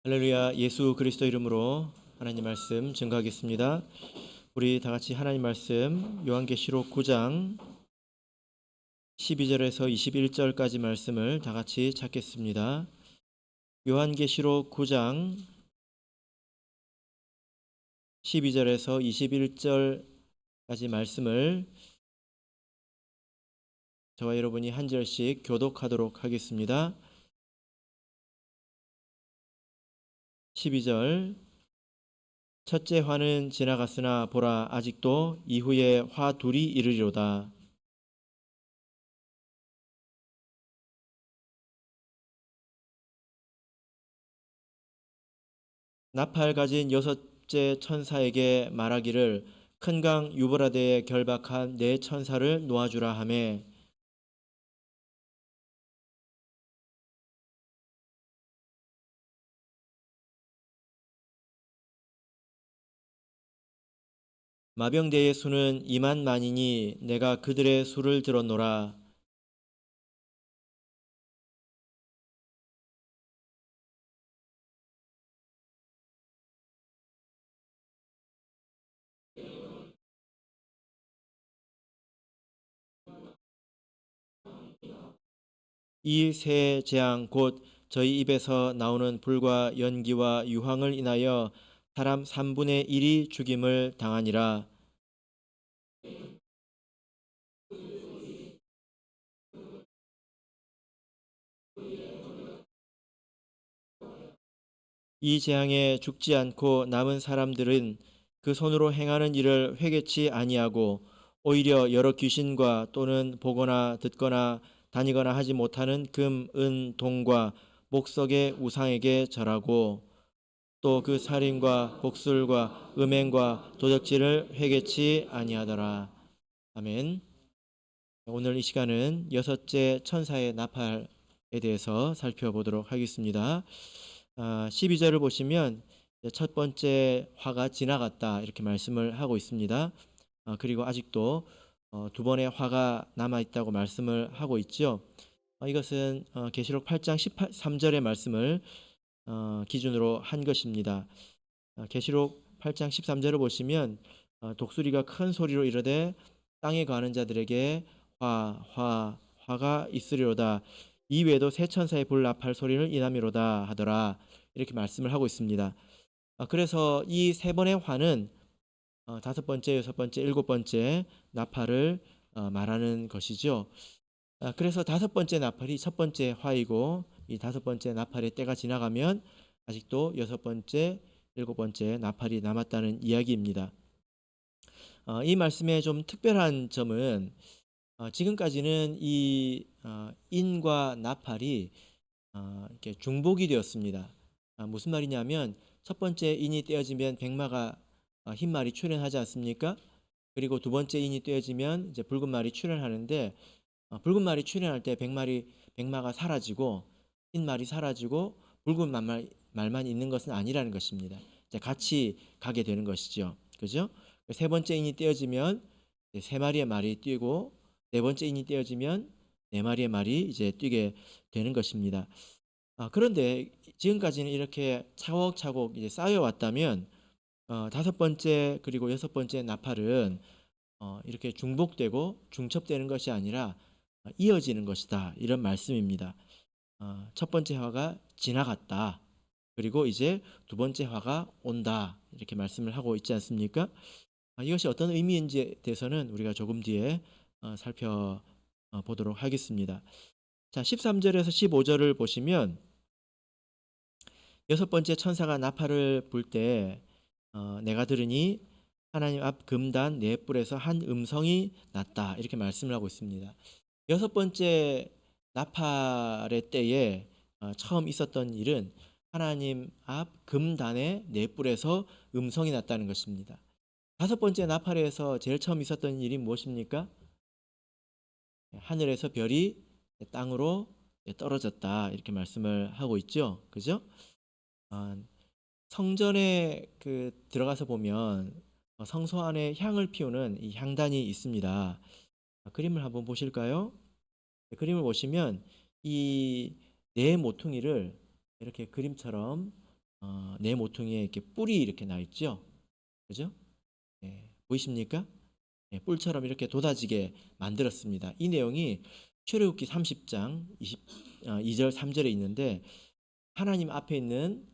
할렐루야. 예수 그리스도 이름으로 하나님 말씀 증거하겠습니다. 우리 다 같이 하나님 말씀 요한계시록 9장 12절에서 21절까지 말씀을 다 같이 찾겠습니다. 요한계시록 9장 12절에서 21절까지 말씀을 저와 여러분이 한 절씩 교독하도록 하겠습니다. 12절. 첫째 화는 지나갔으나 보라, 아직도 이후에 화 둘이 이르리로다. 나팔 가진 여섯째 천사에게 말하기를, 큰 강 유브라데에 결박한 네 천사를 놓아주라 하매, 마병대의 수는 2만 만이니 내가 그들의 수를 들었노라. 이 세 재앙 곧 저희 입에서 나오는 불과 연기와 유황을 인하여 사람 3분의 1이 죽임을 당하니라. 이 재앙에 죽지 않고 남은 사람들은 그 손으로 행하는 일을 회개치 아니하고 오히려 여러 귀신과 또는 보거나 듣거나 다니거나 하지 못하는 금, 은, 동과 목석의 우상에게 절하고 또 그 살인과 복술과 음행과 도적질을 회개치 아니하더라. 아멘. 오늘 이 시간은 여섯째 천사의 나팔에 대해서 살펴보도록 하겠습니다. 12절을 보시면 첫 번째 화가 지나갔다 이렇게 말씀을 하고 있습니다. 그리고 아직도 두 번의 화가 남아있다고 말씀을 하고 있죠. 이것은 계시록 8장 13절의 말씀을 기준으로 한 것입니다. 계시록 8장 13절을 보시면 독수리가 큰 소리로 이르되 땅에 거하는 자들에게 화가 있으리로다. 이외에도 세 천사의 불 나팔 소리를 인함이로다 하더라. 이렇게 말씀을 하고 있습니다. 그래서 이 세 번의 화는 다섯 번째, 여섯 번째, 일곱 번째 나팔을 말하는 것이죠. 그래서 다섯 번째 나팔이 첫 번째 화이고 이 다섯 번째 나팔의 때가 지나가면 아직도 여섯 번째, 일곱 번째 나팔이 남았다는 이야기입니다. 이 말씀의 좀 특별한 점은 지금까지는 이 인과 나팔이 이렇게 중복이 되었습니다. 무슨 말이냐면 첫 번째 인이 떼어지면 백마가 흰 말이 출현하지 않습니까? 그리고 두 번째 인이 떼어지면 이제 붉은 말이 출현하는데 붉은 말이 출현할 때 백마가 사라지고 흰 말이 사라지고 붉은 말만 있는 것은 아니라는 것입니다. 이제 같이 가게 되는 것이죠. 그죠? 세 번째 인이 떼어지면 세 마리의 말이 뛰고 네 번째 인이 떼어지면 네 마리의 말이 이제 뛰게 되는 것입니다. 그런데 지금까지는 이렇게 차곡차곡 이제 쌓여왔다면 다섯 번째 그리고 여섯 번째 나팔은 이렇게 중복되고 중첩되는 것이 아니라 이어지는 것이다. 이런 말씀입니다. 첫 번째 화가 지나갔다. 그리고 이제 두 번째 화가 온다. 이렇게 말씀을 하고 있지 않습니까? 이것이 어떤 의미인지에 대해서는 우리가 조금 뒤에 살펴보도록 하겠습니다. 자, 13절에서 15절을 보시면 여섯 번째 천사가 나팔을 불 때 내가 들으니 하나님 앞 금단 네 뿔에서 한 음성이 났다. 이렇게 말씀을 하고 있습니다. 여섯 번째 나팔의 때에 처음 있었던 일은 하나님 앞 금단의 네 뿔에서 음성이 났다는 것입니다. 다섯 번째 나팔에서 제일 처음 있었던 일이 무엇입니까? 하늘에서 별이 땅으로 떨어졌다. 이렇게 말씀을 하고 있죠. 그죠? 성전에 들어가서 보면 성소 안에 향을 피우는 이 향단이 있습니다. 그림을 한번 보실까요? 그림을 보시면 이 네 모퉁이를 이렇게 그림처럼 네 모퉁이에 이렇게 뿔이 이렇게 나 있죠. 그죠? 예, 보이십니까? 예, 뿔처럼 이렇게 돋아지게 만들었습니다. 이 내용이 출애굽기 30장 2절 3절에 있는데 하나님 앞에 있는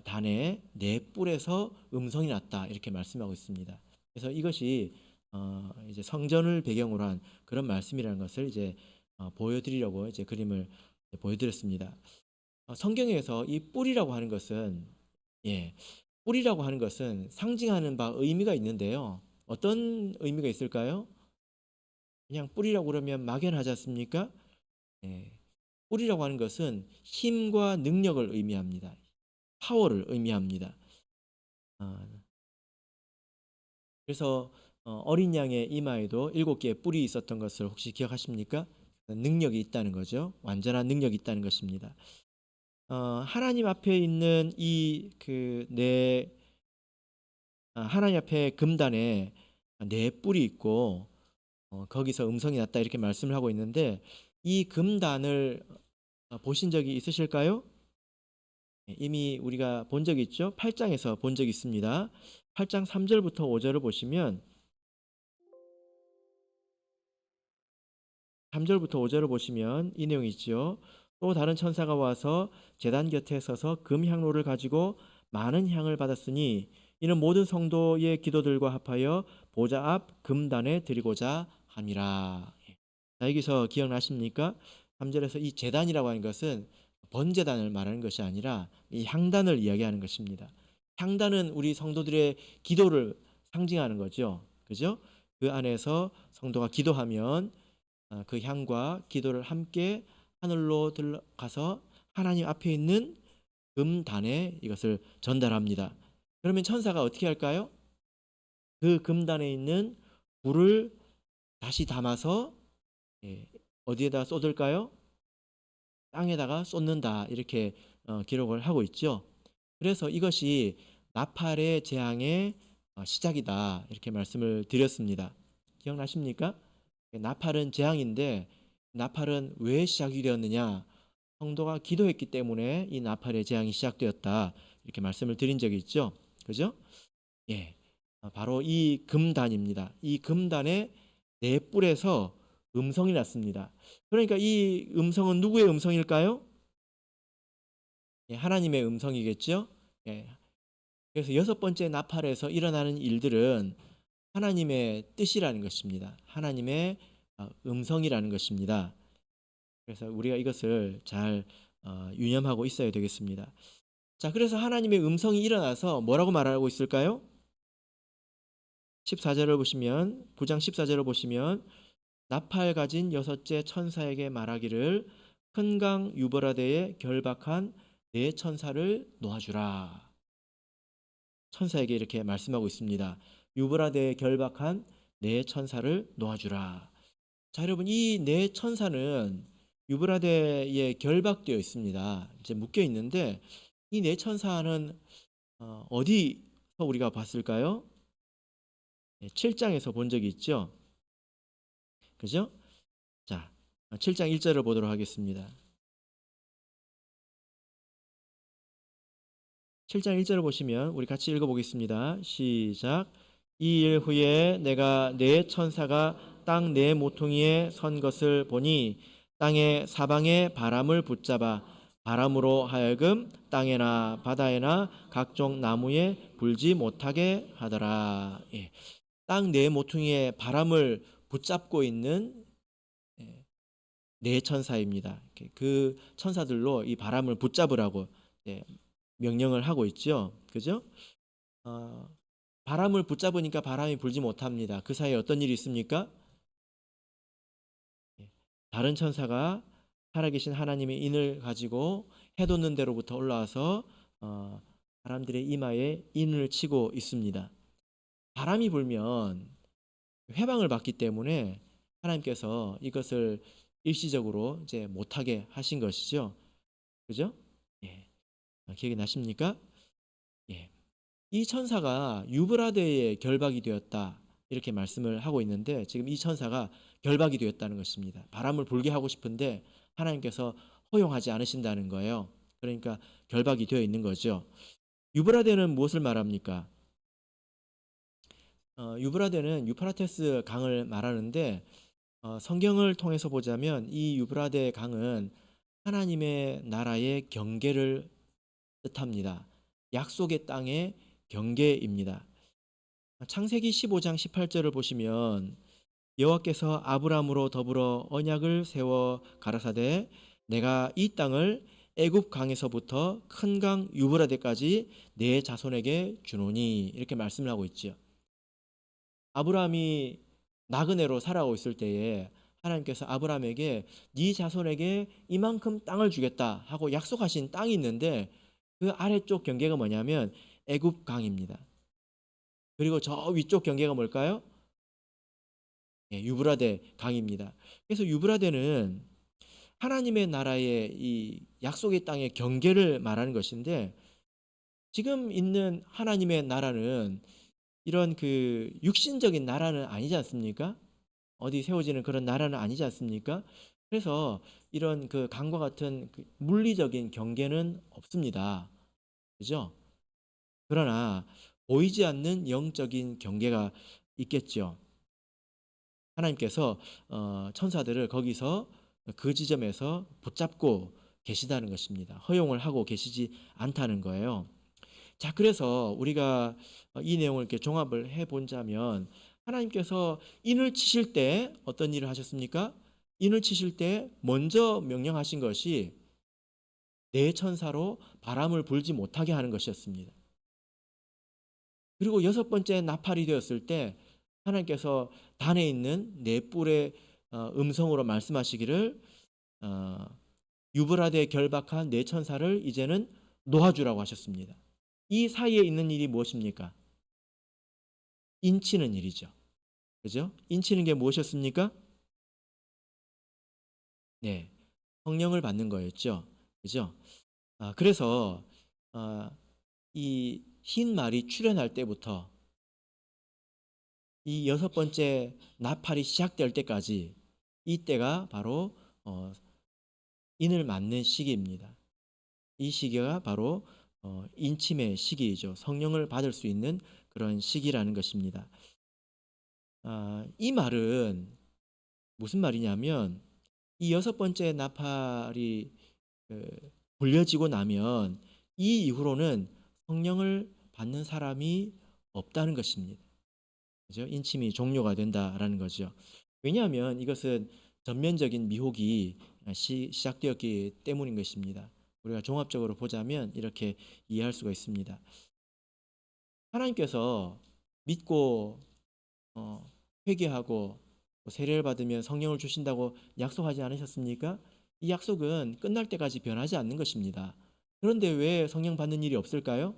단에 네 뿔에서 음성이 났다 이렇게 말씀하고 있습니다. 그래서 이것이 이제 성전을 배경으로 한 그런 말씀이라는 것을 이제 보여드리려고 이제 그림을 보여드렸습니다. 성경에서 이 뿔이라고 하는 것은 예, 뿔이라고 하는 것은 상징하는 바 의미가 있는데요. 어떤 의미가 있을까요? 그냥 뿔이라고 그러면 막연하지 않습니까? 예, 뿔이라고 하는 것은 힘과 능력을 의미합니다. 파워를 의미합니다. 아, 그래서 어린 양의 이마에도 7개의 뿔이 있었던 것을 혹시 기억하십니까? 능력이 있다는 거죠. 완전한 능력이 있다는 것입니다. 하나님 앞에 있는 하나님 앞에 금단에 네 뿔이 있고 거기서 음성이 났다 이렇게 말씀을 하고 있는데 이 금단을 보신 적이 있으실까요? 예, 이미 우리가 본 적이 있죠. 8장에서 본 적이 있습니다. 8장 3절부터 5절을 보시면 3절부터 5절을 보시면 이 내용이 있죠. 또 다른 천사가 와서 제단 곁에 서서 금향로를 가지고 많은 향을 받았으니 이는 모든 성도의 기도들과 합하여 보좌 앞 금단에 드리고자 함이라. 예. 자, 여기서 기억나십니까? 3절에서 이 제단이라고 하는 것은 번제단을 말하는 것이 아니라 이 향단을 이야기하는 것입니다. 향단은 우리 성도들의 기도를 상징하는 거죠. 그죠? 그 안에서 성도가 기도하면 그 향과 기도를 함께 하늘로 들어가서 하나님 앞에 있는 금단에 이것을 전달합니다. 그러면 천사가 어떻게 할까요? 그 금단에 있는 불을 다시 담아서 어디에다 쏟을까요? 땅에다가 쏟는다 이렇게 기록을 하고 있죠. 그래서 이것이 나팔의 재앙의 시작이다 이렇게 말씀을 드렸습니다. 기억나십니까? 나팔은 재앙인데 나팔은 왜 시작이 되었느냐? 성도가 기도했기 때문에 이 나팔의 재앙이 시작되었다 이렇게 말씀을 드린 적이 있죠. 그죠? 예, 바로 이 금단입니다. 이 금단의 네 뿔에서 음성이 났습니다. 그러니까 이 음성은 누구의 음성일까요? 예, 하나님의 음성이겠죠. 예, 그래서 여섯 번째 나팔에서 일어나는 일들은 하나님의 뜻이라는 것입니다. 하나님의 음성이라는 것입니다. 그래서 우리가 이것을 잘 유념하고 있어야 되겠습니다. 자, 그래서 하나님의 음성이 일어나서 뭐라고 말하고 있을까요? 14절을 보시면 9장 14절을 보시면 나팔 가진 여섯째 천사에게 말하기를 큰 강 유버라데에 결박한 네 천사를 놓아주라. 천사에게 이렇게 말씀하고 있습니다. 유브라데에 결박한 네 천사를 놓아주라. 자, 여러분 이 네 천사는 유브라데에 결박되어 있습니다. 이제 묶여 있는데 이 네 천사는 어디서 우리가 봤을까요? 7장에서 본 적이 있죠. 그죠? 자, 7장 1절을 보도록 하겠습니다. 7장 1절을 보시면 우리 같이 읽어보겠습니다. 시작. 이 일 후에 내가 네 천사가 땅 네 모퉁이에 선 것을 보니 땅의 사방에 바람을 붙잡아 바람으로 하여금 땅에나 바다에나 각종 나무에 불지 못하게 하더라. 예. 땅 네 모퉁이에 바람을 붙잡고 있는 네 천사입니다. 그 천사들로 이 바람을 붙잡으라고 명령을 하고 있죠. 그죠? 바람을 붙잡으니까 바람이 불지 못합니다. 그 사이에 어떤 일이 있습니까? 다른 천사가 살아계신 하나님의 인을 가지고 해돋는 데로부터 올라와서 사람들의 이마에 인을 치고 있습니다. 바람이 불면 회방을 받기 때문에 하나님께서 이것을 일시적으로 이제 못하게 하신 것이죠. 그죠? 예. 기억이 나십니까? 예. 이 천사가 유브라데에 결박이 되었다 이렇게 말씀을 하고 있는데 지금 이 천사가 결박이 되었다는 것입니다. 바람을 불게 하고 싶은데 하나님께서 허용하지 않으신다는 거예요. 그러니까 결박이 되어 있는 거죠. 유브라데는 무엇을 말합니까? 유브라데는 유프라테스 강을 말하는데 성경을 통해서 보자면 이 유브라데 강은 하나님의 나라의 경계를 뜻합니다. 약속의 땅의 경계입니다. 창세기 15장 18절을 보시면 여호와께서 아브라함으로 더불어 언약을 세워 가라사대 내가 이 땅을 애굽 강에서부터 큰 강 유브라데까지 내 자손에게 주노니 이렇게 말씀을 하고 있지요. 아브라함이 나그네로 살아가고 있을 때에 하나님께서 아브라함에게 네 자손에게 이만큼 땅을 주겠다 하고 약속하신 땅이 있는데 그 아래쪽 경계가 뭐냐면 애굽 강입니다. 그리고 저 위쪽 경계가 뭘까요? 유브라데 강입니다. 그래서 유브라데는 하나님의 나라의 이 약속의 땅의 경계를 말하는 것인데 지금 있는 하나님의 나라는 이런 그 육신적인 나라는 아니지 않습니까? 어디 세워지는 그런 나라는 아니지 않습니까? 그래서 이런 그 강과 같은 그 물리적인 경계는 없습니다. 그죠? 그러나 보이지 않는 영적인 경계가 있겠죠. 하나님께서 천사들을 거기서 그 지점에서 붙잡고 계시다는 것입니다. 허용을 하고 계시지 않다는 거예요. 자, 그래서 우리가 이 내용을 이렇게 종합을 해본다면 하나님께서 인을 치실 때 어떤 일을 하셨습니까? 인을 치실 때 먼저 명령하신 것이 내 천사로 바람을 불지 못하게 하는 것이었습니다. 그리고 여섯 번째 나팔이 되었을 때 하나님께서 단에 있는 네 뿔의 음성으로 말씀하시기를 유브라데에 결박한 네 천사를 이제는 놓아주라고 하셨습니다. 이 사이에 있는 일이 무엇입니까? 인치는 일이죠. 그죠? 인치는 게 무엇이었습니까? 네, 성령을 받는 거였죠. 그죠? 그래서 이 흰 말이 출현할 때부터 이 여섯 번째 나팔이 시작될 때까지 이때가 바로 인을 맞는 시기입니다. 이 시기가 바로 인침의 시기이죠. 성령을 받을 수 있는 그런 시기라는 것입니다. 이 말은 무슨 말이냐면 이 여섯 번째 나팔이 불려지고 나면 이 이후로는 성령을 받는 사람이 없다는 것입니다. 그죠? 인침이 종료가 된다라는 거죠. 왜냐하면 이것은 전면적인 미혹이 시작되었기 때문인 것입니다. 우리가 종합적으로 보자면 이렇게 이해할 수가 있습니다. 하나님께서 믿고 회개하고 세례를 받으면 성령을 주신다고 약속하지 않으셨습니까? 이 약속은 끝날 때까지 변하지 않는 것입니다. 그런데 왜 성령 받는 일이 없을까요?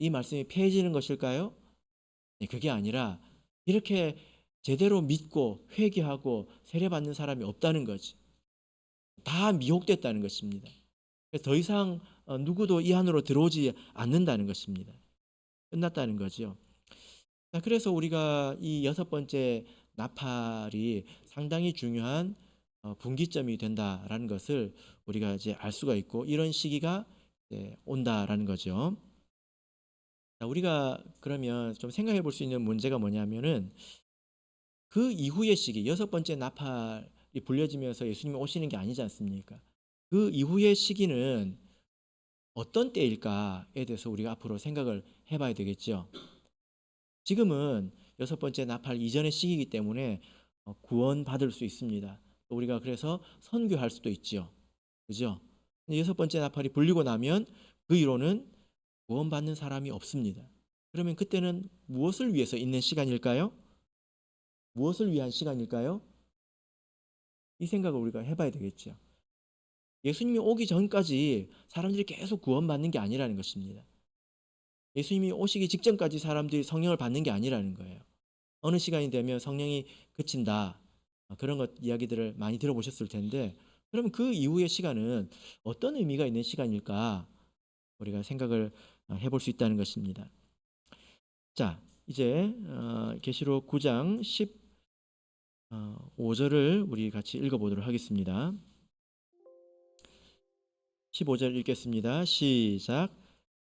이 말씀이 폐해지는 것일까요? 네, 그게 아니라 이렇게 제대로 믿고 회개하고 세례받는 사람이 없다는 거지. 다 미혹됐다는 것입니다. 더 이상 누구도 이 안으로 들어오지 않는다는 것입니다. 끝났다는 거죠. 그래서 우리가 이 여섯 번째 나팔이 상당히 중요한 분기점이 된다라는 것을 우리가 이제 알 수가 있고 이런 시기가 온다라는 거죠. 우리가 그러면 좀 생각해 볼 수 있는 문제가 뭐냐면은 그 이후의 시기, 여섯 번째 나팔이 불려지면서 예수님이 오시는 게 아니지 않습니까? 그 이후의 시기는 어떤 때일까에 대해서 우리가 앞으로 생각을 해봐야 되겠죠. 지금은 여섯 번째 나팔 이전의 시기이기 때문에 구원받을 수 있습니다. 우리가 그래서 선교할 수도 있죠. 그죠? 여섯 번째 나팔이 불리고 나면 그 이후로는 구원받는 사람이 없습니다. 그러면 그때는 무엇을 위해서 있는 시간일까요? 무엇을 위한 시간일까요? 이 생각을 우리가 해봐야 되겠죠. 예수님이 오기 전까지 사람들이 계속 구원받는 게 아니라는 것입니다. 예수님이 오시기 직전까지 사람들이 성령을 받는 게 아니라는 거예요. 어느 시간이 되면 성령이 그친다. 그런 것 이야기들을 많이 들어보셨을 텐데 그러면 그 이후의 시간은 어떤 의미가 있는 시간일까? 우리가 생각을 해볼 수 있다는 것입니다. 자, 이제 계시록 9장 15절을 우리 같이 읽어보도록 하겠습니다. 15절 읽겠습니다. 시작.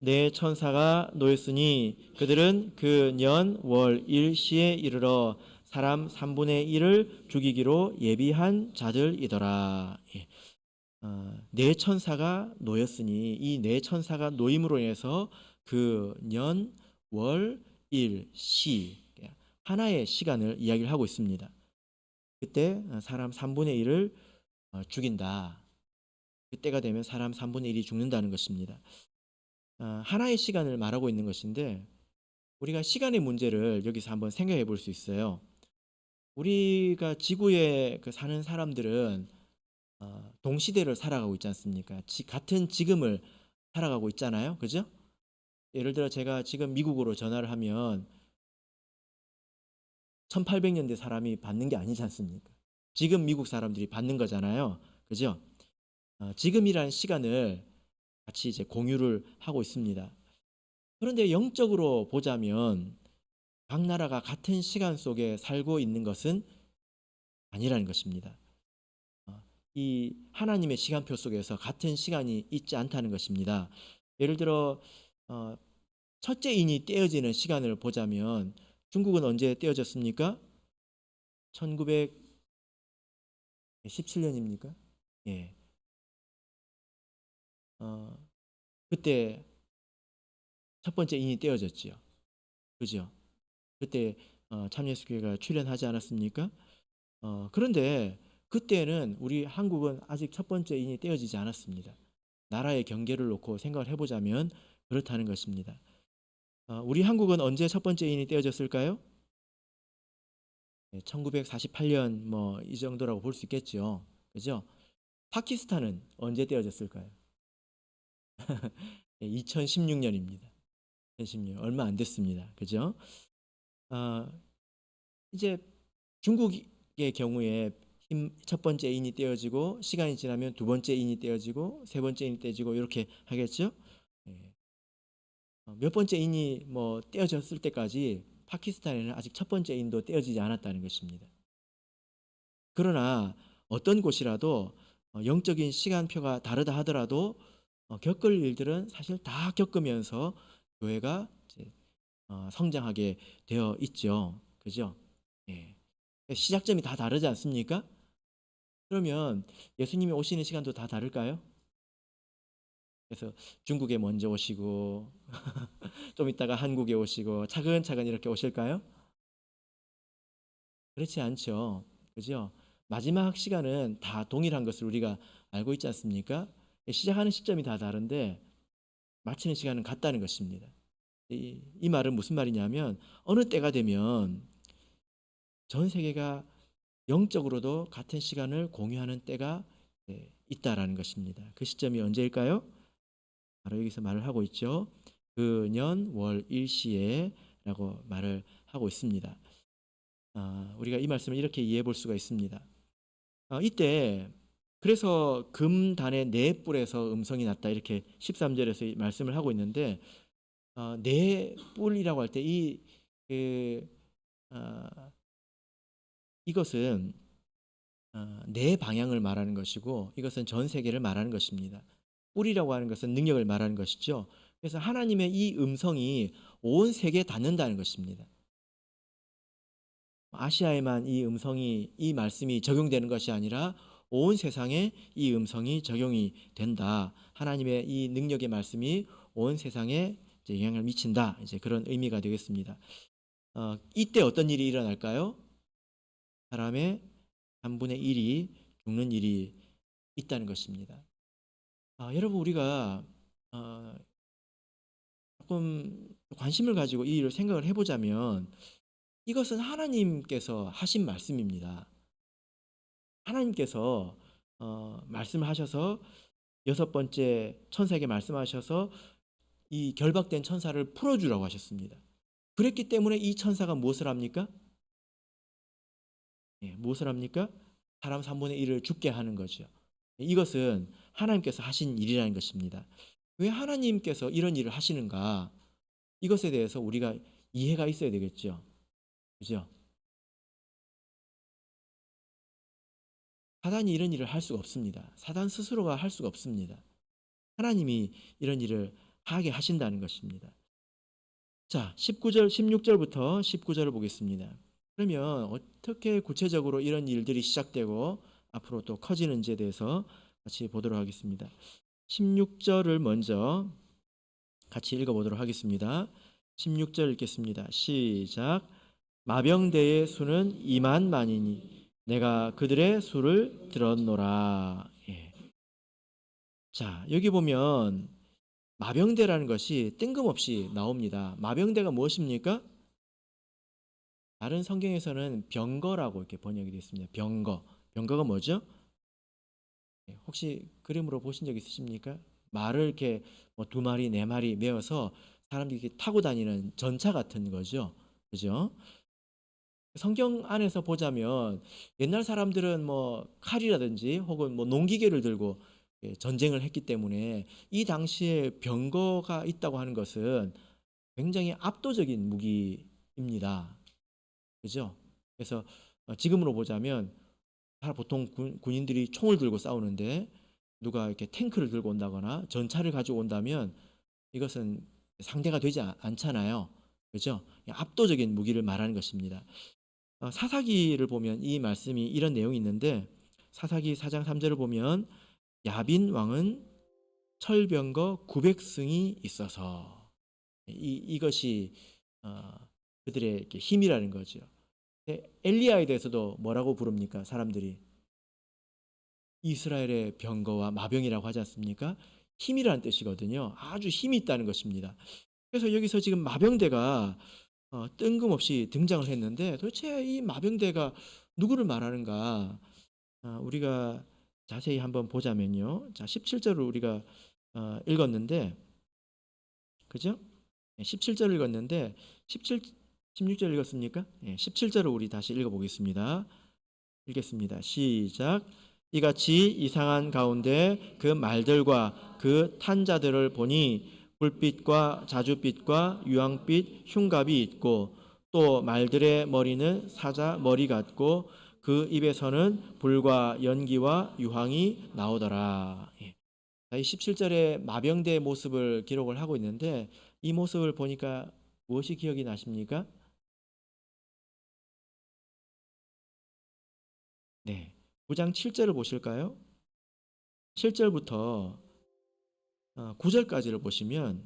내 천사가 놓였으니 그들은 그 년, 월, 일, 시에 이르러 사람 3분의 1을 죽이기로 예비한 자들이더라. 예. 내 천사가 놓였으니 이 내 천사가 놓임으로 인해서 그 년, 월, 일, 시 하나의 시간을 이야기를 하고 있습니다. 그때 사람 3분의 1을 죽인다. 그때가 되면 사람 3분의 1이 죽는다는 것입니다. 하나의 시간을 말하고 있는 것인데 우리가 시간의 문제를 여기서 한번 생각해 볼 수 있어요. 우리가 지구에 사는 사람들은 동시대를 살아가고 있지 않습니까? 같은 지금을 살아가고 있잖아요. 그죠? 예를 들어 제가 지금 미국으로 전화를 하면 1800년대 사람이 받는 게 아니지 않습니까? 지금 미국 사람들이 받는 거잖아요. 그죠? 지금이라는 시간을 같이 이제 공유를 하고 있습니다. 그런데 영적으로 보자면 각 나라가 같은 시간 속에 살고 있는 것은 아니라는 것입니다. 이 하나님의 시간표 속에서 같은 시간이 있지 않다는 것입니다. 예를 들어 첫째 인이 떼어지는 시간을 보자면 중국은 언제 떼어졌습니까? 1917년입니까? 예. 그때 첫 번째 인이 떼어졌지요. 그죠? 그때 참예수교회가 출연하지 않았습니까? 그런데 그때는 우리 한국은 아직 첫 번째 인이 떼어지지 않았습니다. 나라의 경계를 놓고 생각을 해보자면 그렇다는 것입니다. 우리 한국은 언제 첫 번째 인이 떼어졌을까요? 1948년 뭐 이 정도라고 볼 수 있겠죠. 그죠? 파키스탄은 언제 떼어졌을까요? 2016년입니다. 2016년 얼마 안 됐습니다. 그죠? 이제 중국의 경우에 첫 번째 인이 떼어지고 시간이 지나면 두 번째 인이 떼어지고 세 번째 인이 떼어지고 이렇게 하겠죠. 몇 번째 인이 뭐 떼어졌을 때까지 파키스탄에는 아직 첫 번째 인도 떼어지지 않았다는 것입니다. 그러나 어떤 곳이라도 영적인 시간표가 다르다 하더라도 겪을 일들은 사실 다 겪으면서 교회가 이제 성장하게 되어 있죠. 그죠? 예. 시작점이 다 다르지 않습니까? 그러면 예수님이 오시는 시간도 다 다를까요? 그래서 중국에 먼저 오시고 좀 있다가 한국에 오시고 차근차근 이렇게 오실까요? 그렇지 않죠. 그죠? 마지막 시간은 다 동일한 것을 우리가 알고 있지 않습니까? 시작하는 시점이 다 다른데 마치는 시간은 같다는 것입니다. 이 말은 무슨 말이냐면 어느 때가 되면 전 세계가 영적으로도 같은 시간을 공유하는 때가 있다라는 것입니다. 그 시점이 언제일까요? 바로 여기서 말을 하고 있죠. 그 년 월 일시에 라고 말을 하고 있습니다. 우리가 이 말씀을 이렇게 이해해 볼 수가 있습니다. 이때 그래서 금단의 네 뿔에서 음성이 났다 이렇게 13절에서 말씀을 하고 있는데 네 뿔이라고 할 때 이것은 네 방향을 말하는 것이고 이것은 전 세계를 말하는 것입니다. 뿔이라고 하는 것은 능력을 말하는 것이죠. 그래서 하나님의 이 음성이 온 세계에 닿는다는 것입니다. 아시아에만 이 음성이 이 말씀이 적용되는 것이 아니라 온 세상에 이 음성이 적용이 된다. 하나님의 이 능력의 말씀이 온 세상에 이제 영향을 미친다. 이제 그런 의미가 되겠습니다. 이때 어떤 일이 일어날까요? 사람의 3분의 1이 죽는 일이 있다는 것입니다. 여러분 우리가 조금 관심을 가지고 이 일을 생각을 해보자면 이것은 하나님께서 하신 말씀입니다. 하나님께서 말씀을 하셔서 여섯 번째 천사에게 말씀하셔서 이 결박된 천사를 풀어주라고 하셨습니다. 그랬기 때문에 이 천사가 무엇을 합니까? 무엇을 합니까? 사람 3분의 1을 죽게 하는 거죠. 이것은 하나님께서 하신 일이라는 것입니다. 왜 하나님께서 이런 일을 하시는가? 이것에 대해서 우리가 이해가 있어야 되겠죠. 그죠? 사단이 이런 일을 할 수가 없습니다. 사단 스스로가 할 수가 없습니다. 하나님이 이런 일을 하게 하신다는 것입니다. 자, 19절, 16절부터 19절을 보겠습니다. 그러면 어떻게 구체적으로 이런 일들이 시작되고 앞으로 또 커지는지에 대해서 같이 보도록 하겠습니다. 16절을 먼저 같이 읽어보도록 하겠습니다. 16절 읽겠습니다. 시작. 마병대의 수는 2만만이니 내가 그들의 수를 들었노라. 예. 자, 여기 보면 마병대라는 것이 뜬금없이 나옵니다. 마병대가 무엇입니까? 다른 성경에서는 병거라고 이렇게 번역이 되어 있습니다. 병거. 병거가 뭐죠? 혹시 그림으로 보신 적 있으십니까? 말을 이렇게 뭐 2마리, 4마리 메어서 사람들이 이렇게 타고 다니는 전차 같은 거죠. 그죠? 성경 안에서 보자면 옛날 사람들은 뭐 칼이라든지 혹은 뭐 농기계를 들고 전쟁을 했기 때문에 이 당시에 병거가 있다고 하는 것은 굉장히 압도적인 무기입니다. 그죠? 그래서 지금으로 보자면 보통 군인들이 총을 들고 싸우는데 누가 이렇게 탱크를 들고 온다거나 전차를 가지고 온다면 이것은 상대가 되지 않잖아요. 그죠? 압도적인 무기를 말하는 것입니다. 사사기를 보면 이 말씀이 이런 내용이 있는데 사사기 4장 3절을 보면 야빈 왕은 철병거 900승이 있어서 이것이 그들의 힘이라는 거죠. 엘리야에 대해서도 뭐라고 부릅니까? 사람들이 이스라엘의 병거와 마병이라고 하지 않습니까? 힘이라는 뜻이거든요. 아주 힘이 있다는 것입니다. 그래서 여기서 지금 마병대가 뜬금없이 등장을 했는데 도대체 이 마병대가 누구를 말하는가? 우리가 자세히 한번 보자면요. 자, 17절을 우리가 읽었는데, 그죠? 17절을 읽었는데 16절 읽었습니까? 17절을 우리 다시 읽어보겠습니다. 읽겠습니다. 시작. 이같이 이상한 가운데 그 말들과 그 탄자들을 보니 불빛과 자줏빛과 유황빛 흉갑이 있고 또 말들의 머리는 사자 머리 같고 그 입에서는 불과 연기와 유황이 나오더라. 이 17절에 마병대의 모습을 기록을 하고 있는데 이 모습을 보니까 무엇이 기억이 나십니까? 네. 9장 7절을 보실까요? 7절부터 9절까지를 보시면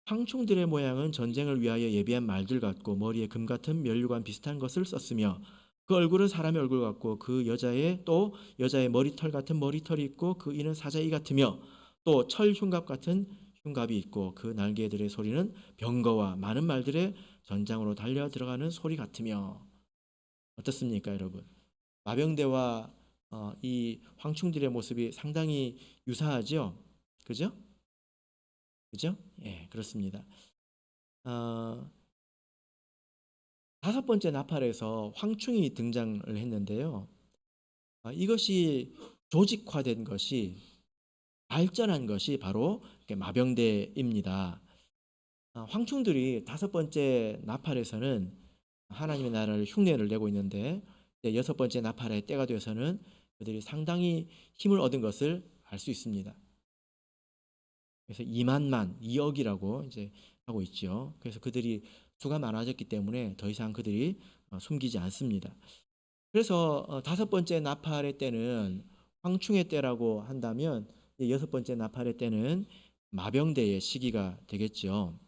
황충들의 모양은 전쟁을 위하여 예비한 말들 같고 머리에 금 같은 면류관 비슷한 것을 썼으며 그 얼굴은 사람의 얼굴 같고 그 여자의 머리털 같은 머리털이 있고 그 이는 사자의 이 같으며 또 철 흉갑 같은 흉갑이 있고 그 날개들의 소리는 병거와 많은 말들의 전장으로 달려 들어가는 소리 같으며. 어떻습니까, 여러분? 마병대와 이 황충들의 모습이 상당히 유사하죠? 그죠? 그죠? 예, 그렇습니다. 다섯 번째 나팔에서 황충이 등장을 했는데요. 이것이 조직화된 것이 발전한 것이 바로 마병대입니다. 황충들이 다섯 번째 나팔에서는 하나님의 나라를 흉내를 내고 있는데 여섯 번째 나팔의 때가 되어서는 그들이 상당히 힘을 얻은 것을 알 수 있습니다. 그래서 2만만, 2억이라고 이제 하고 있죠. 그래서 그들이 수가 많아졌기 때문에 더 이상 그들이 숨기지 않습니다. 그래서 다섯 번째 나팔의 때는 황충의 때라고 한다면 여섯 번째 나팔의 때는 마병대의 시기가 되겠죠.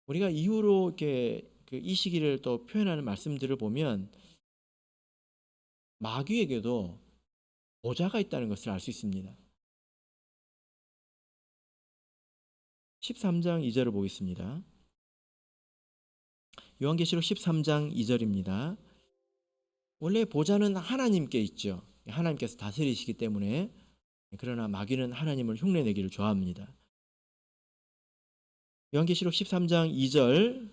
우리가 이후로 이렇게 이 시기를 또 표현하는 말씀들을 보면 마귀에게도 보좌가 있다는 것을 알 수 있습니다. 13장 2절을 보겠습니다. 요한계시록 13장 2절입니다. 원래 보좌는 하나님께 있죠. 하나님께서 다스리시기 때문에. 그러나 마귀는 하나님을 흉내내기를 좋아합니다. 요한계시록 13장 2절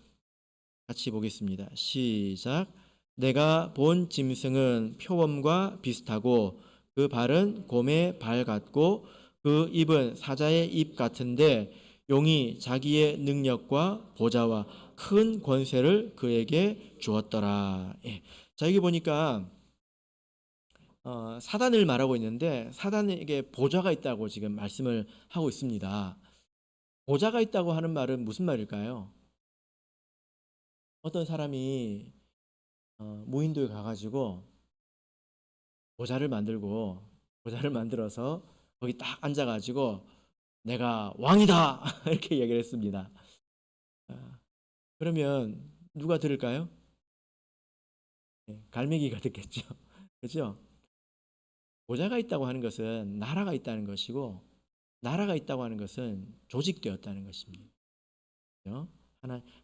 같이 보겠습니다. 시작. 내가 본 짐승은 표범과 비슷하고 그 발은 곰의 발 같고 그 입은 사자의 입 같은데 용이 자기의 능력과 보좌와 큰 권세를 그에게 주었더라. 예. 자, 여기 보니까 사단을 말하고 있는데 사단에게 보좌가 있다고 지금 말씀을 하고 있습니다. 보좌가 있다고 하는 말은 무슨 말일까요? 어떤 사람이 무인도에 가가지고 보좌를 만들어서 거기 딱 앉아가지고 내가 왕이다 이렇게 얘기를 했습니다. 아, 그러면 누가 들을까요? 갈매기가 듣겠죠. 그렇죠? 보좌가 있다고 하는 것은 나라가 있다는 것이고 나라가 있다고 하는 것은 조직되었다는 것입니다. 그렇죠?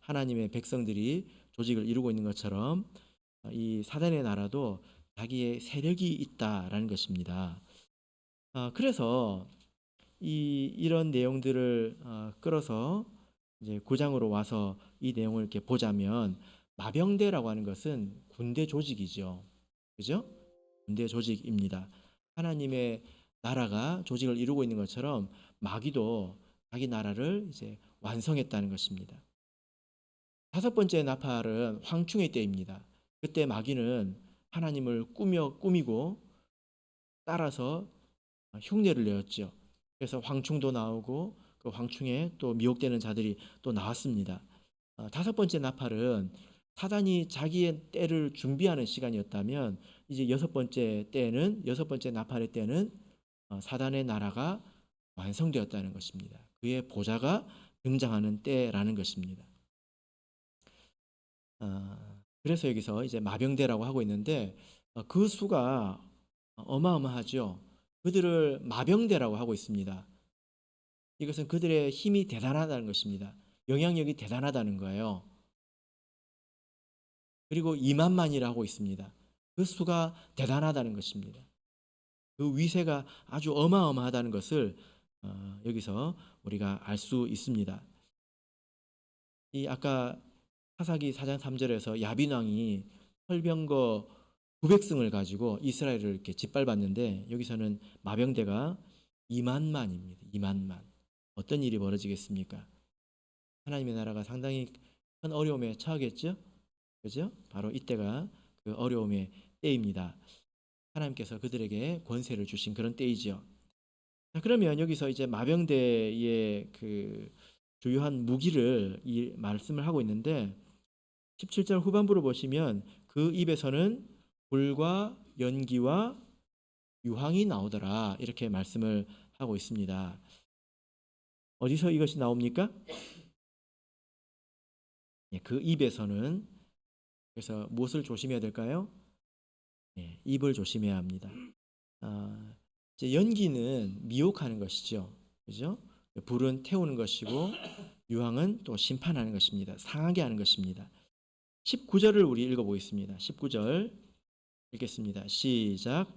하나님의 백성들이 조직을 이루고 있는 것처럼 이 사단의 나라도 자기의 세력이 있다라는 것입니다. 그래서 이런 내용들을 끌어서 이제 9장으로 와서 이 내용을 이렇게 보자면 마병대라고 하는 것은 군대 조직이죠. 그죠? 군대 조직입니다. 하나님의 나라가 조직을 이루고 있는 것처럼 마귀도 자기 나라를 이제 완성했다는 것입니다. 다섯 번째 나팔은 황충의 때입니다. 그때 마귀는 하나님을 꾸미고 따라서 흉내를 내었죠. 그래서 황충도 나오고 그 황충에 또 미혹되는 자들이 또 나왔습니다. 다섯 번째 나팔은 사단이 자기의 때를 준비하는 시간이었다면 이제 여섯 번째 나팔의 때는 사단의 나라가 완성되었다는 것입니다. 그의 보좌가 등장하는 때라는 것입니다. 그래서 여기서 이제 마병대라고 하고 있는데 그 수가 어마어마하죠. 그들을 마병대라고 하고 있습니다. 이것은 그들의 힘이 대단하다는 것입니다. 영향력이 대단하다는 거예요. 그리고 2만만이라고 하고 있습니다. 그 수가 대단하다는 것입니다. 그 위세가 아주 어마어마하다는 것을 여기서 우리가 알 수 있습니다. 이 아까 사사기 4장 3절에서 야빈 왕이 설병거 900승을 가지고 이스라엘을 이렇게 짓밟았는데 여기서는 마병대가 2만만입니다. 2만만. 어떤 일이 벌어지겠습니까? 하나님의 나라가 상당히 큰 어려움에 처하겠죠? 그죠? 바로 이때가 그 어려움의 때입니다. 하나님께서 그들에게 권세를 주신 그런 때이죠. 자, 그러면 여기서 이제 마병대의 그 주요한 무기를 이 말씀을 하고 있는데 17절 후반부로 보시면 그 입에서는 불과 연기와 유황이 나오더라 이렇게 말씀을 하고 있습니다. 어디서 이것이 나옵니까? 그 입에서는. 그래서 무엇을 조심해야 될까요? 입을 조심해야 합니다. 이제 연기는 미혹하는 것이죠. 그죠? 불은 태우는 것이고 유황은 또 심판하는 것입니다. 상하게 하는 것입니다. 19절을 우리 읽어보겠습니다. 19절 읽겠습니다. 시작.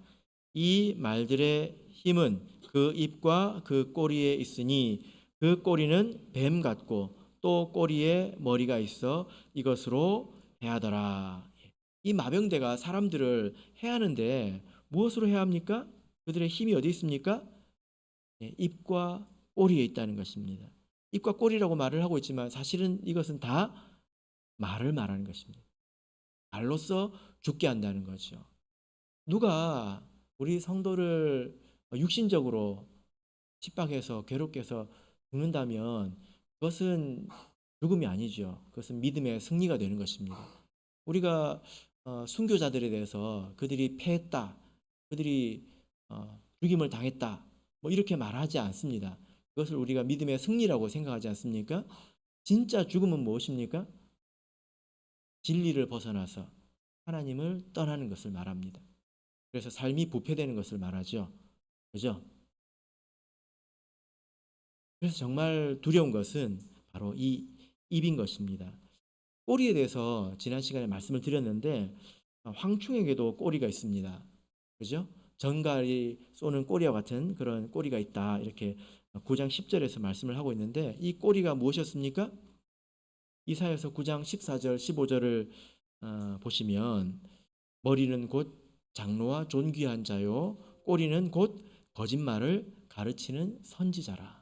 이 말들의 힘은 그 입과 그 꼬리에 있으니 그 꼬리는 뱀 같고 또 꼬리에 머리가 있어 이것으로 해하더라. 이 마병대가 사람들을 해하는데 무엇으로 해합니까? 그들의 힘이 어디 있습니까? 입과 꼬리에 있다는 것입니다. 입과 꼬리라고 말을 하고 있지만 사실은 이것은 다 말을 말하는 것입니다. 말로써 죽게 한다는 거죠. 누가 우리 성도를 육신적으로 핍박해서 괴롭게 해서 죽는다면 그것은 죽음이 아니죠. 그것은 믿음의 승리가 되는 것입니다. 우리가 순교자들에 대해서 그들이 패했다, 그들이 죽임을 당했다, 뭐 이렇게 말하지 않습니다. 그것을 우리가 믿음의 승리라고 생각하지 않습니까? 진짜 죽음은 무엇입니까? 진리를 벗어나서 하나님을 떠나는 것을 말합니다. 그래서 삶이 부패되는 것을 말하죠. 그죠? 그래서 정말 두려운 것은 바로 이 입인 것입니다. 꼬리에 대해서 지난 시간에 말씀을 드렸는데 황충에게도 꼬리가 있습니다. 그죠? 정갈이 쏘는 꼬리와 같은 그런 꼬리가 있다. 이렇게 9장 10절에서 말씀을 하고 있는데 이 꼬리가 무엇이었습니까? 이사야서 9장 14절 15절을 보시면 머리는 곧 장로와 존귀한 자요 꼬리는 곧 거짓말을 가르치는 선지자라.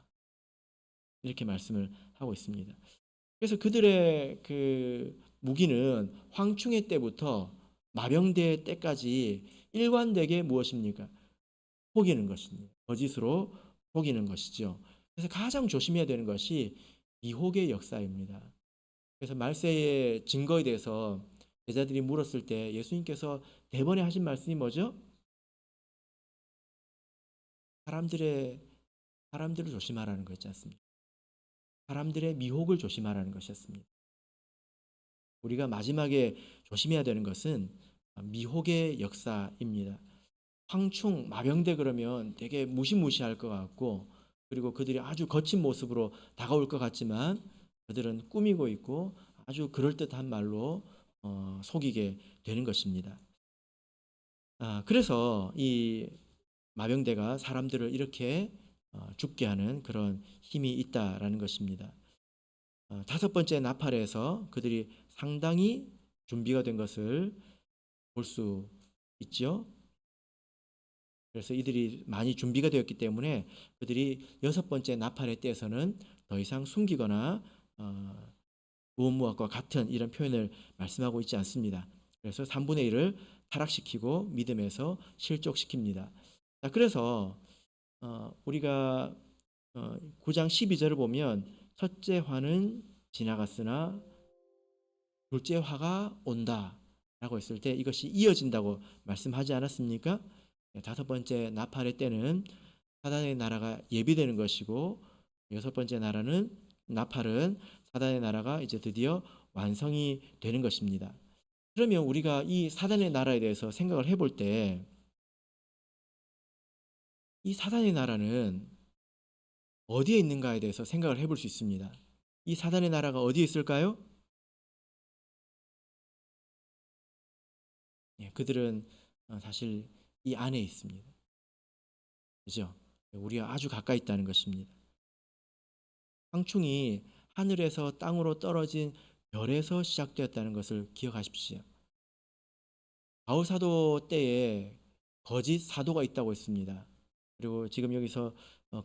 이렇게 말씀을 하고 있습니다. 그래서 그들의 그 무기는 황충의 때부터 마병대 때까지 일관되게 무엇입니까? 속이는 것입니다. 거짓으로 속이는 것이죠. 그래서 가장 조심해야 되는 것이 미혹의 역사입니다. 그래서 말세의 증거에 대해서 제자들이 물었을 때 예수님께서 대번에 하신 말씀이 뭐죠? 사람들을 조심하라는 거 있지 않습니까? 사람들의 미혹을 조심하라는 것이었습니다. 우리가 마지막에 조심해야 되는 것은 미혹의 역사입니다. 황충, 마병대 그러면 되게 무시무시할 것 같고, 그리고 그들이 아주 거친 모습으로 다가올 것 같지만 그들은 꾸미고 있고 아주 그럴듯한 말로 속이게 되는 것입니다. 그래서 이 마병대가 사람들을 이렇게 죽게 하는 그런 힘이 있다라는 것입니다. 다섯 번째 나팔에서 그들이 상당히 준비가 된 것을 볼 수 있죠. 그래서 이들이 많이 준비가 되었기 때문에 그들이 여섯 번째 나팔의 때에서는 더 이상 숨기거나 무엇무엇과 같은 이런 표현을 말씀하고 있지 않습니다. 그래서 3분의 1을 타락시키고 믿음에서 실족시킵니다. 자, 그래서 우리가 9장 12절을 보면 첫째 화는 지나갔으나 둘째 화가 온다 라고 했을 때 이것이 이어진다고 말씀하지 않았습니까? 다섯 번째 나팔의 때는 사단의 나라가 예비되는 것이고, 여섯 번째 나팔은 사단의 나라가 이제 드디어 완성이 되는 것입니다. 그러면 우리가 이 사단의 나라에 대해서 생각을 해볼 때, 이 사단의 나라는 어디에 있는가에 대해서 생각을 해볼 수 있습니다. 이 사단의 나라가 어디에 있을까요? 그들은 사실 이 안에 있습니다. 그죠? 우리가 아주 가까이 있다는 것입니다. 황충이 하늘에서 땅으로 떨어진 별에서 시작되었다는 것을 기억하십시오. 바울 사도 때에 거짓 사도가 있다고 했습니다. 그리고 지금 여기서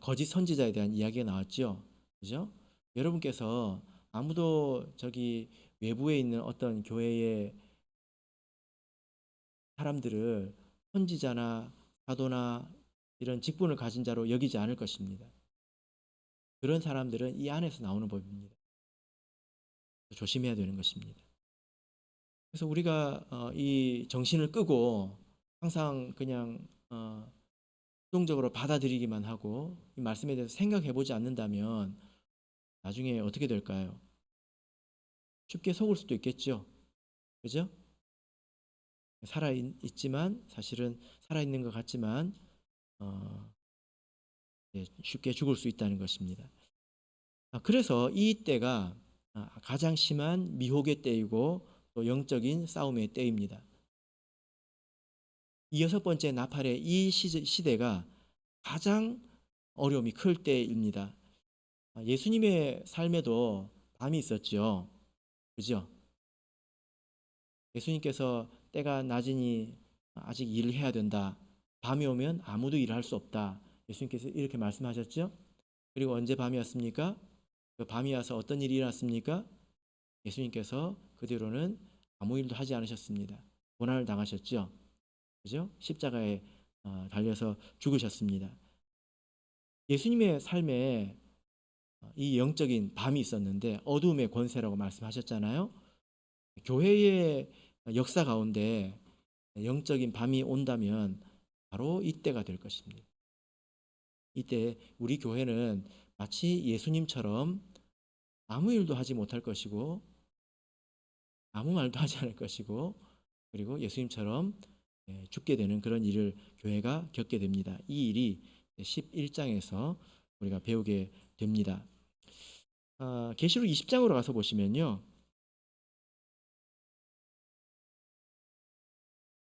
거짓 선지자에 대한 이야기가 나왔죠. 그죠? 여러분께서 아무도 저기 외부에 있는 어떤 교회의 사람들을 선지자나 사도나 이런 직분을 가진 자로 여기지 않을 것입니다. 그런 사람들은 이 안에서 나오는 법입니다. 조심해야 되는 것입니다. 그래서 우리가 이 정신을 끄고 항상 그냥 수동적으로 받아들이기만 하고 이 말씀에 대해서 생각해 보지 않는다면 나중에 어떻게 될까요? 쉽게 속을 수도 있겠죠. 그죠? 살아있지만 사실은 살아있는 것 같지만 쉽게 죽을 수 있다는 것입니다. 그래서 이 때가 가장 심한 미혹의 때이고 또 영적인 싸움의 때입니다. 이 여섯 번째 나팔의 이 시대가 가장 어려움이 클 때입니다. 예수님의 삶에도 밤이 있었죠. 그죠? 예수님께서 때가 낮으니 아직 일을 해야 된다. 밤이 오면 아무도 일을 할 수 없다. 예수님께서 이렇게 말씀하셨죠. 그리고 언제 밤이 왔습니까? 그 밤이 와서 어떤 일이 일어났습니까? 예수님께서 그 뒤로는 아무 일도 하지 않으셨습니다. 고난을 당하셨죠. 그죠? 십자가에 달려서 죽으셨습니다. 예수님의 삶에 이 영적인 밤이 있었는데 어둠의 권세라고 말씀하셨잖아요. 교회의 역사 가운데 영적인 밤이 온다면 바로 이때가 될 것입니다. 이때 우리 교회는 마치 예수님처럼 아무 일도 하지 못할 것이고 아무 말도 하지 않을 것이고 그리고 예수님처럼 죽게 되는 그런 일을 교회가 겪게 됩니다. 이 일이 11장에서 우리가 배우게 됩니다. 계시록 20장으로 가서 보시면요.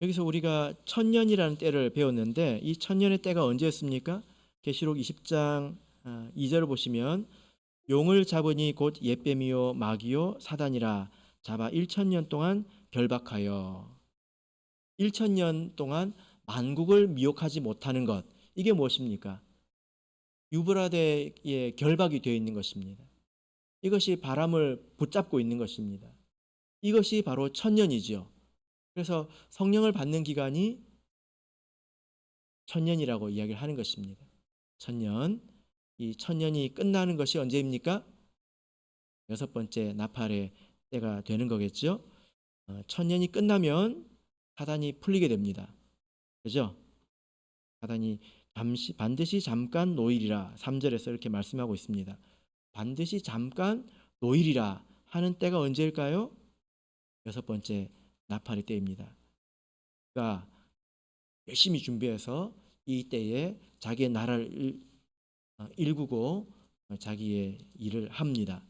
여기서 우리가 천년이라는 때를 배웠는데 이 천년의 때가 언제였습니까? 계시록 20장 2절을 보시면 용을 잡으니 곧 jet뱀이요 마귀요 사단이라 잡아 1000년 동안 결박하여 1000년 동안 만국을 미혹하지 못하는 것, 이게 무엇입니까? 유브라데에 결박이 되어 있는 것입니다. 이것이 바람을 붙잡고 있는 것입니다. 이것이 바로 천년이지요. 그래서 성령을 받는 기간이 천년이라고 이야기를 하는 것입니다. 천년. 이 천년이 끝나는 것이 언제입니까? 여섯 번째 나팔의 때가 되는 거겠죠. 천년이 끝나면 사단이 풀리게 됩니다. 그죠? 사단이 반드시 잠깐 노일이라 3절에서 이렇게 말씀하고 있습니다. 반드시 잠깐 노일이라 하는 때가 언제일까요? 여섯 번째 나팔의 때입니다. 그러니까 열심히 준비해서 이 때에 자기의 나라를 일구고 자기의 일을 합니다.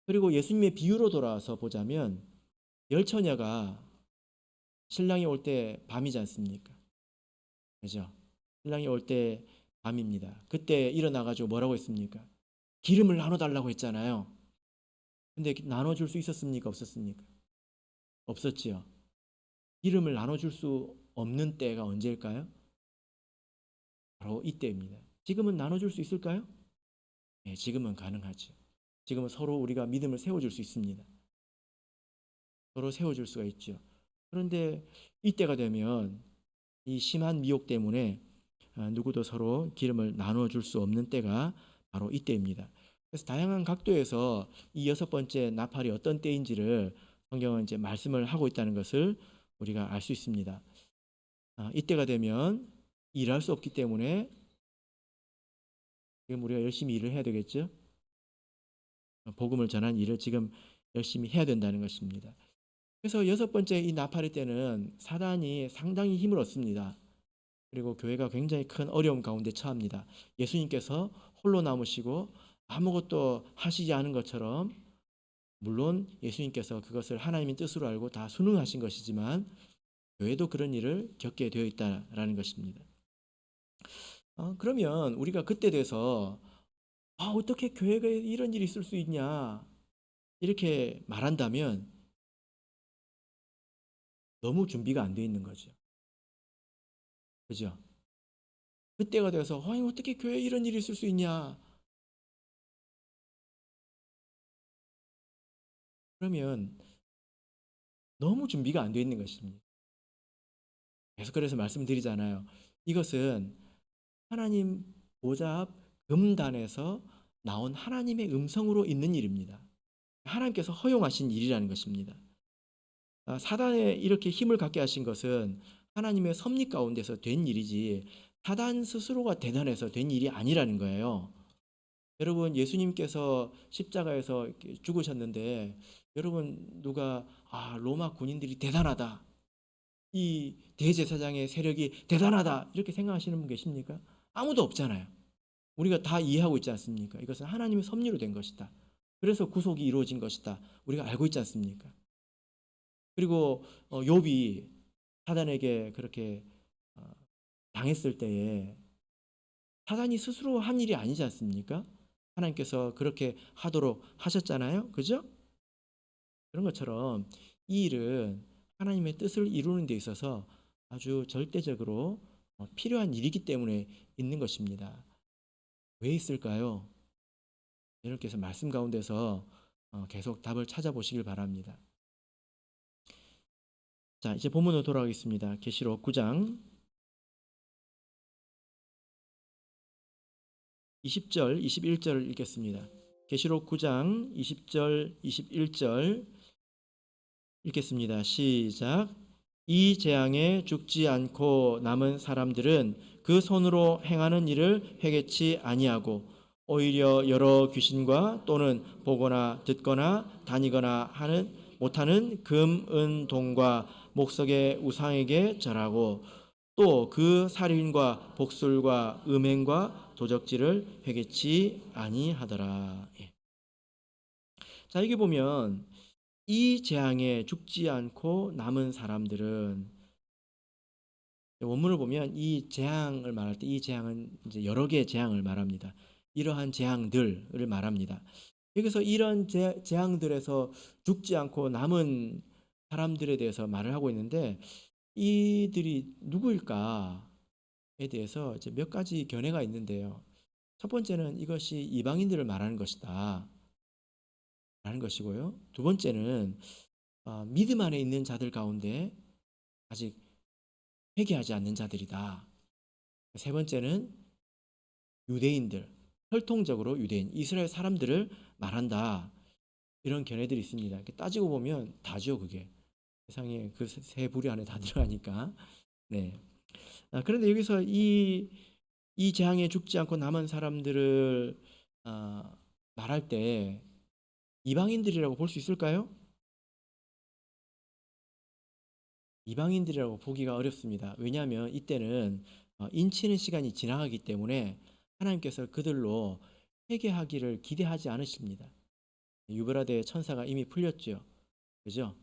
그리고 예수님의 비유로 돌아와서 보자면 열 처녀가 신랑이 올 때 밤이지 않습니까? 그죠? 신랑이 올 때 밤입니다. 그때 일어나가지고 뭐라고 했습니까? 기름을 나눠달라고 했잖아요. 근데 나눠줄 수 있었습니까? 없었습니까? 없었지요. 기름을 나눠줄 수 없는 때가 언제일까요? 바로 이때입니다. 지금은 나눠줄 수 있을까요? 네, 지금은 가능하죠. 지금은 서로 우리가 믿음을 세워줄 수 있습니다. 서로 세워줄 수가 있죠. 그런데 이때가 되면 이 심한 미혹 때문에 누구도 서로 기름을 나눠줄 수 없는 때가 바로 이때입니다. 그래서 다양한 각도에서 이 여섯 번째 나팔이 어떤 때인지를 성경은 이제 말씀을 하고 있다는 것을 우리가 알 수 있습니다. 이때가 되면 일할 수 없기 때문에 지금 우리가 열심히 일을 해야 되겠죠. 복음을 전한 일을 지금 열심히 해야 된다는 것입니다. 그래서 여섯 번째 이 나팔의 때는 사단이 상당히 힘을 얻습니다. 그리고 교회가 굉장히 큰 어려움 가운데 처합니다. 예수님께서 홀로 남으시고 아무것도 하시지 않은 것처럼, 물론 예수님께서 그것을 하나님의 뜻으로 알고 다 순응하신 것이지만 교회도 그런 일을 겪게 되어 있다라는 것입니다. 그러면 우리가 그때 돼서 어떻게 교회가 이런 일이 있을 수 있냐 이렇게 말한다면 너무 준비가 안 돼 있는 거죠. 그죠? 그때가 돼서 어떻게 교회에 이런 일이 있을 수 있냐, 그러면 너무 준비가 안 돼 있는 것입니다. 계속 그래서 말씀드리잖아요. 이것은 하나님 보좌 앞 금단에서 나온 하나님의 음성으로 있는 일입니다. 하나님께서 허용하신 일이라는 것입니다. 사단에 이렇게 힘을 갖게 하신 것은 하나님의 섭리 가운데서 된 일이지 사단 스스로가 대단해서 된 일이 아니라는 거예요. 여러분, 예수님께서 십자가에서 이렇게 죽으셨는데 여러분 누가 로마 군인들이 대단하다, 이 대제사장의 세력이 대단하다 이렇게 생각하시는 분 계십니까? 아무도 없잖아요. 우리가 다 이해하고 있지 않습니까? 이것은 하나님의 섭리로 된 것이다. 그래서 구속이 이루어진 것이다. 우리가 알고 있지 않습니까? 그리고 욥이 사단에게 그렇게 당했을 때에 사단이 스스로 한 일이 아니지 않습니까? 하나님께서 그렇게 하도록 하셨잖아요. 그죠? 그런 것처럼 이 일은 하나님의 뜻을 이루는 데 있어서 아주 절대적으로 필요한 일이기 때문에 있는 것입니다. 왜 있을까요? 여러분께서 말씀 가운데서 계속 답을 찾아보시길 바랍니다. 자, 이제 본문으로 돌아가겠습니다. 계시록 9장 20절, 21절을 읽겠습니다. 계시록 9장 20절, 21절 읽겠습니다. 시작. 이 재앙에 죽지 않고 남은 사람들은 그 손으로 행하는 일을 회개치 아니하고 오히려 여러 귀신과 또는 보거나 듣거나 다니거나 못하는 금, 은, 동과 목석의 우상에게 절하고 또 그 살인과 복술과 음행과 도적질을 회개치 아니하더라. 자, 여기 보면 이 재앙에 죽지 않고 남은 사람들은, 원문을 보면 이 재앙을 말할 때 이 재앙은 이제 여러 개의 재앙을 말합니다. 이러한 재앙들을 말합니다. 여기서 이런 재앙들에서 죽지 않고 남은 사람들에 대해서 말을 하고 있는데 이들이 누구일까에 대해서 이제 몇 가지 견해가 있는데요. 첫 번째는 이것이 이방인들을 말하는 것이다 라는 것이고요. 두 번째는 믿음 안에 있는 자들 가운데 아직 회개하지 않는 자들이다. 세 번째는 유대인들, 혈통적으로 유대인, 이스라엘 사람들을 말한다. 이런 견해들이 있습니다. 따지고 보면 다죠, 그게. 세상에 그 세 부류 안에 다 들어가니까. 네. 그런데 여기서 이 재앙에 죽지 않고 남은 사람들을 말할 때 이방인들이라고 볼 수 있을까요? 이방인들이라고 보기가 어렵습니다. 왜냐하면 이때는 인치는 시간이 지나가기 때문에 하나님께서 그들로 회개하기를 기대하지 않으십니다. 유브라데 천사가 이미 풀렸죠. 그죠?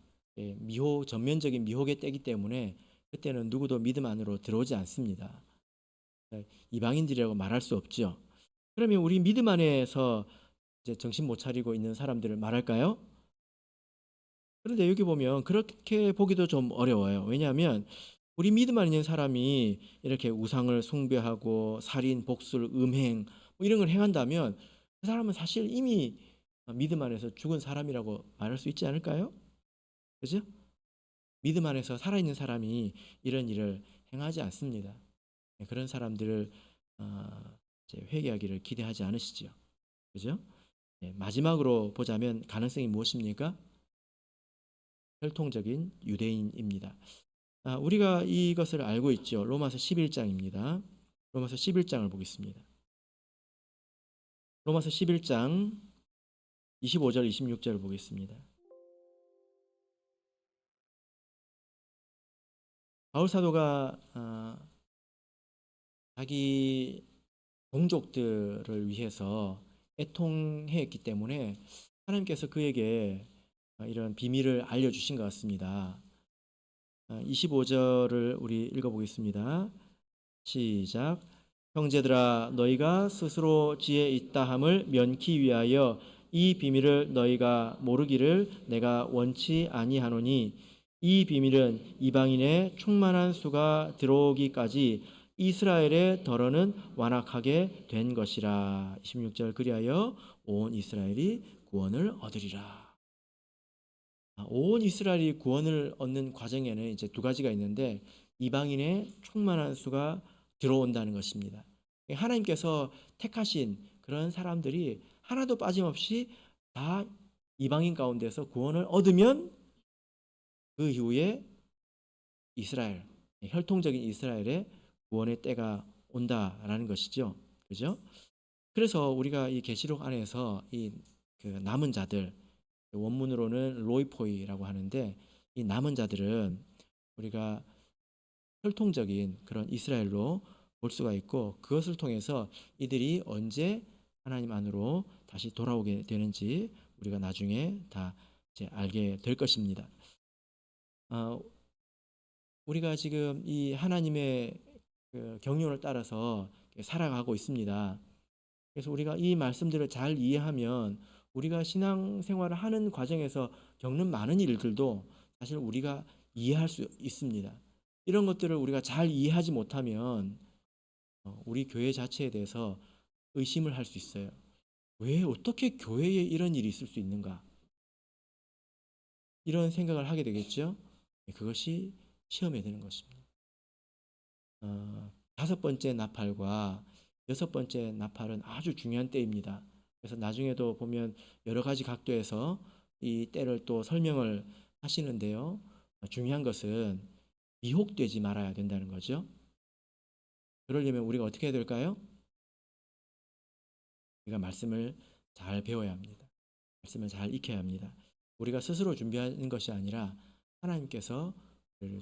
전면적인 미혹의 때이기 때문에 그때는 누구도 믿음 안으로 들어오지 않습니다. 이방인들이라고 말할 수 없죠. 그러면 우리 믿음 안에서 이제 정신 못 차리고 있는 사람들을 말할까요? 그런데 여기 보면 그렇게 보기도 좀 어려워요. 왜냐하면 우리 믿음 안에 있는 사람이 이렇게 우상을 숭배하고 살인, 복술, 음행 뭐 이런 걸 행한다면 그 사람은 사실 이미 믿음 안에서 죽은 사람이라고 말할 수 있지 않을까요? 그죠? 믿음 안에서 살아있는 사람이 이런 일을 행하지 않습니다. 그런 사람들을 이제 회개하기를 기대하지 않으시죠. 그죠? 마지막으로 보자면 가능성이 무엇입니까? 혈통적인 유대인입니다. 우리가 이것을 알고 있죠. 로마서 11장입니다. 로마서 11장을 보겠습니다. 로마서 11장 25절 26절을 보겠습니다. 바울 사도가 자기 동족들을 위해서 애통했기 때문에 하나님께서 그에게 이런 비밀을 알려주신 것 같습니다. 25절을 우리 읽어보겠습니다. 시작. 형제들아 너희가 스스로 지혜 있다함을 면키 위하여 이 비밀을 너희가 모르기를 내가 원치 아니하노니 이 비밀은 이방인의 충만한 수가 들어오기까지 이스라엘의 덜어는 완악하게 된 것이라. 26절 그리하여 온 이스라엘이 구원을 얻으리라. 온 이스라엘이 구원을 얻는 과정에는 이제 두 가지가 있는데 이방인의 충만한 수가 들어온다는 것입니다. 하나님께서 택하신 그런 사람들이 하나도 빠짐없이 다 이방인 가운데서 구원을 얻으면 그 이후에 이스라엘, 혈통적인 이스라엘의 구원의 때가 온다라는 것이죠. 그죠? 그래서 우리가 이 계시록 안에서 그 남은 자들, 원문으로는 로이포이라고 하는데 이 남은 자들은 우리가 혈통적인 그런 이스라엘로 볼 수가 있고 그것을 통해서 이들이 언제 하나님 안으로 다시 돌아오게 되는지 우리가 나중에 다 이제 알게 될 것입니다. 우리가 지금 이 하나님의 그 경륜을 따라서 살아가고 있습니다. 그래서 우리가 이 말씀들을 잘 이해하면 우리가 신앙생활을 하는 과정에서 겪는 많은 일들도 사실 우리가 이해할 수 있습니다. 이런 것들을 우리가 잘 이해하지 못하면 우리 교회 자체에 대해서 의심을 할 수 있어요. 왜 어떻게 교회에 이런 일이 있을 수 있는가? 이런 생각을 하게 되겠죠. 그것이 시험에 드는 것입니다. 다섯 번째 나팔과 여섯 번째 나팔은 아주 중요한 때입니다. 그래서 나중에도 보면 여러 가지 각도에서 이 때를 또 설명을 하시는데요. 중요한 것은 미혹되지 말아야 된다는 거죠. 그러려면 우리가 어떻게 해야 될까요? 우리가 말씀을 잘 배워야 합니다. 말씀을 잘 익혀야 합니다. 우리가 스스로 준비하는 것이 아니라 하나님께서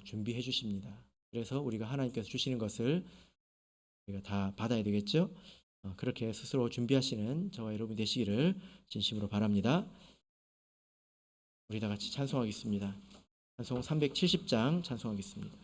준비해 주십니다. 그래서 우리가 하나님께서 주시는 것을 우리가 다 받아야 되겠죠? 그렇게 스스로 준비하시는 저와 여러분 되시기를 진심으로 바랍니다. 우리 다 같이 찬송하겠습니다. 찬송 370장 찬송하겠습니다.